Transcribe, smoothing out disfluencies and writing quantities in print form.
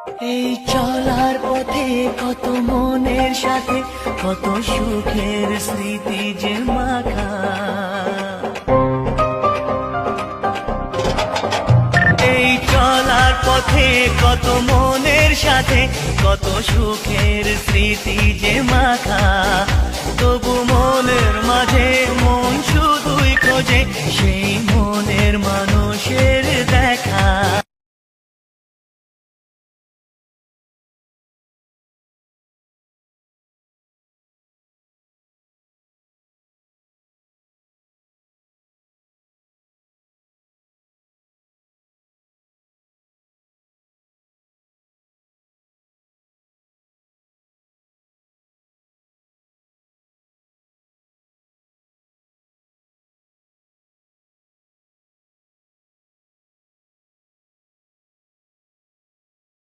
এই চলার পথে কত মনের সাথে কত সুখের স্মৃতি যে মাখা। এই চলার পথে কত মনের সাথে কত সুখের স্মৃতি যে মাখা। তবু মনের মাঝে